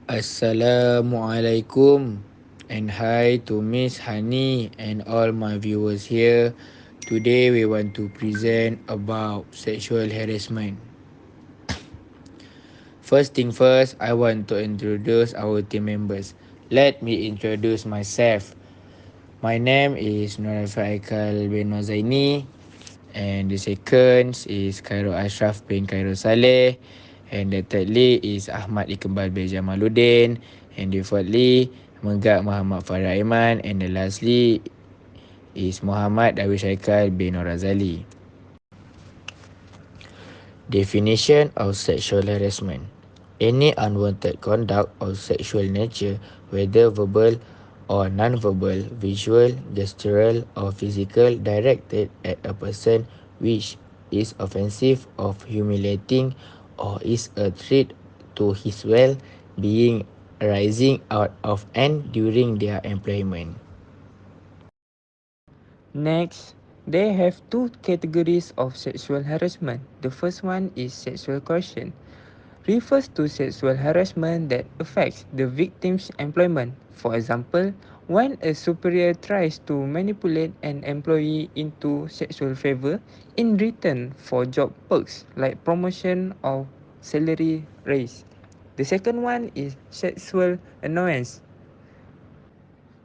Assalamualaikum and hi to Miss Hani and all my viewers here. Today we want to present about sexual harassment. First thing first, I want to introduce our team members. Let me introduce myself. My name is Nur Faikal bin Mazaini, and the second is Khairul Ashraf bin Khairul Saleh, and the thirdly is Ahmad Iqbal bin Jamaluddin, and the fourthly Megat Muhammad Farah Aiman, and the lastly is Muhammad Darwish Haikal bin Norazali. Definition of sexual harassment. Any unwanted conduct of sexual nature, whether verbal or non-verbal, visual, gestural, or physical, directed at a person which is offensive or humiliating or is a threat to his well-being arising out of and during their employment. Next, they have two categories of sexual harassment. The first one is sexual coercion, refers to sexual harassment that affects the victim's employment. For example, when a superior tries to manipulate an employee into sexual favor in return for job perks like promotion or salary raise. The second one is sexual annoyance.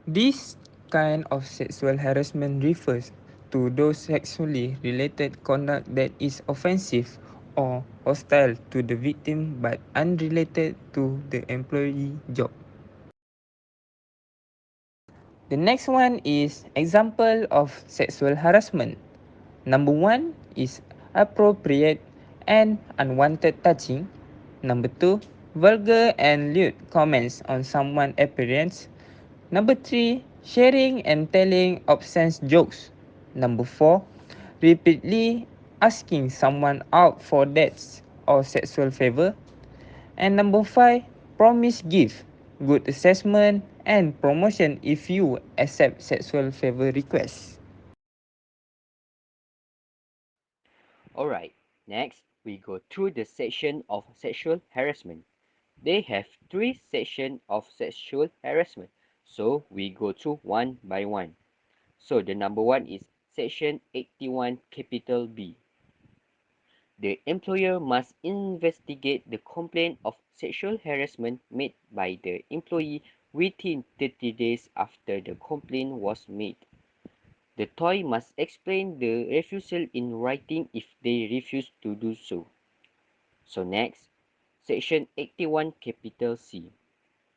This kind of sexual harassment refers to those sexually related conduct that is offensive or hostile to the victim but unrelated to the employee job. The next one is example of sexual harassment. Number one is appropriate and unwanted touching. Number two, vulgar and lewd comments on someone's appearance. Number three, sharing and telling obscene jokes. Number four, repeatedly asking someone out for dates or sexual favor. And number five, promise gift, good assessment, and promotion if you accept sexual favor requests. Alright, next we go through the section of sexual harassment. They have three sections of sexual harassment, so we go through one by one. So the number one is section 81 capital B. The employer must investigate the complaint of sexual harassment made by the employee within 30 days after the complaint was made. The toy must explain the refusal in writing if they refuse to do so. So next, section 81 capital C.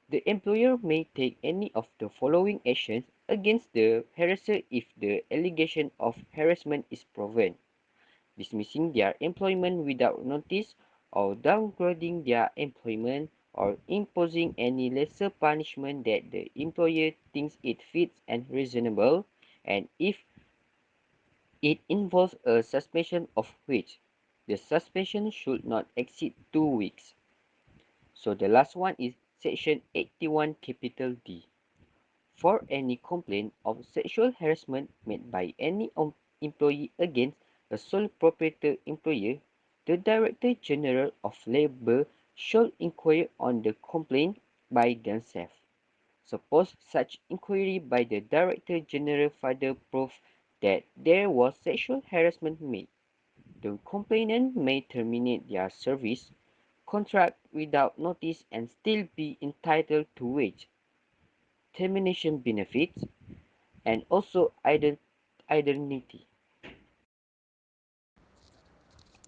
The employer may take any of the following actions against the harasser if the allegation of harassment is proven: dismissing their employment without notice, or downgrading their employment, or imposing any lesser punishment that the employer thinks it fits and reasonable, and if it involves a suspension of which the suspension should not exceed 2 weeks. So the last one is section 81 capital D. For any complaint of sexual harassment made by any employee against a sole proprietor employer, the Director General of Labour shall inquire on the complaint by themselves. Suppose such inquiry by the Director General further prove that there was sexual harassment made, the complainant may terminate their service contract without notice and still be entitled to wage, termination benefits, and also indemnity.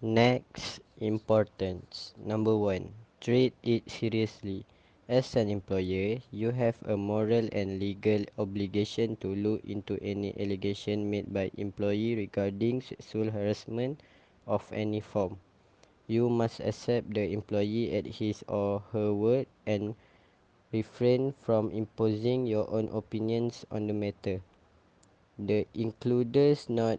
Next, importance. Number one, treat it seriously. As an employer, you have a moral and legal obligation to look into any allegation made by employee regarding sexual harassment of any form. You must accept the employee at his or her word and refrain from imposing your own opinions on the matter. The includes not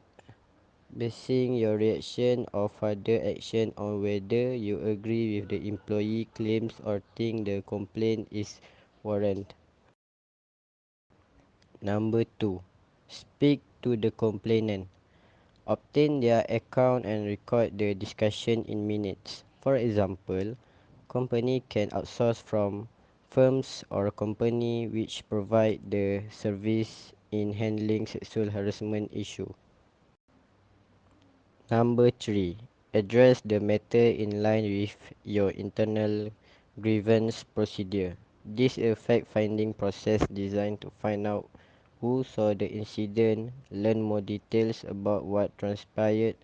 basing your reaction or further action on whether you agree with the employee claims or think the complaint is warranted. Number 2. Speak to the complainant. Obtain their account and record the discussion in minutes. For example, company can outsource from firms or company which provide the service in handling sexual harassment issue. Number 3. Address the matter in line with your internal grievance procedure. This is a fact-finding process designed to find out who saw the incident, learn more details about what transpired,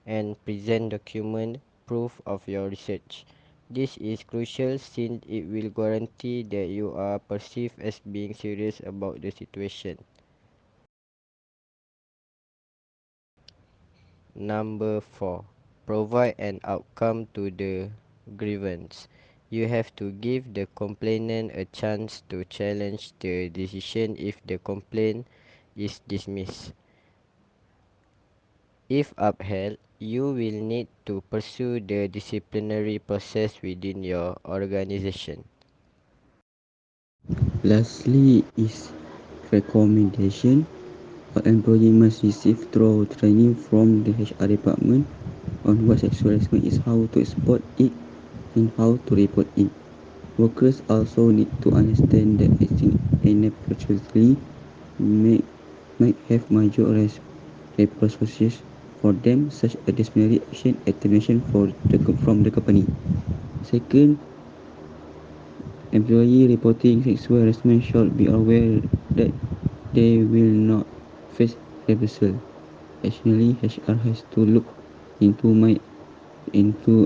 and present document proof of your research. This is crucial since it will guarantee that you are perceived as being serious about the situation. Number 4. Provide an outcome to the grievance. You have to give the complainant a chance to challenge the decision if the complaint is dismissed. If upheld, you will need to pursue the disciplinary process within your organization. Lastly is recommendation. An employee must receive thorough training from the HR department on what sexual harassment is, how to spot it, and how to report it. Workers also need to understand that acting inappropriately may, might have major repercussions for them, such as disciplinary action and termination from the company. Second, employee reporting sexual harassment should be aware that they will not face reprisal. Additionally, HR has to look into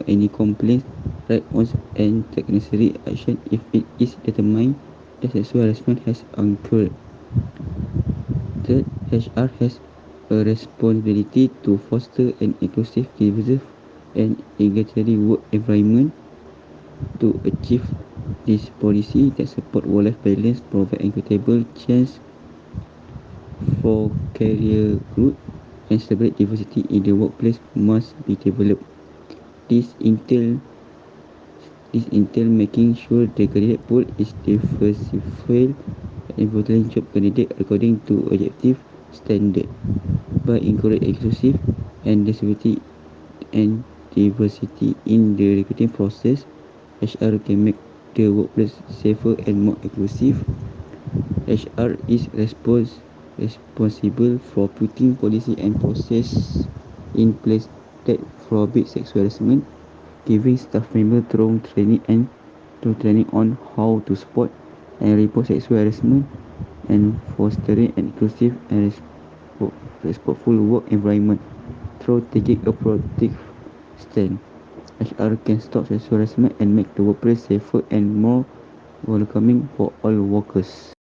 any complaints, write-ons, and take necessary action if it is determined that sexual harassment has occurred. Third, HR has a responsibility to foster an inclusive, diverse, and egalitarian work environment. To achieve this policy that support work-life balance, provide equitable chance for career growth, and celebrate diversity in the workplace must be developed. This entails This entails making sure the candidate pool is diversified and evaluating job candidates according to objective standards. By encouraging inclusive and diversity in the recruiting process, HR can make the workplace safer and more inclusive. HR is responsible for putting policy and process in place that forbid sexual harassment, giving staff members thorough training on how to spot and report sexual harassment, and fostering an inclusive and respectful work environment through taking a proactive stand. HR can stop sexual harassment and make the workplace safer and more welcoming for all workers.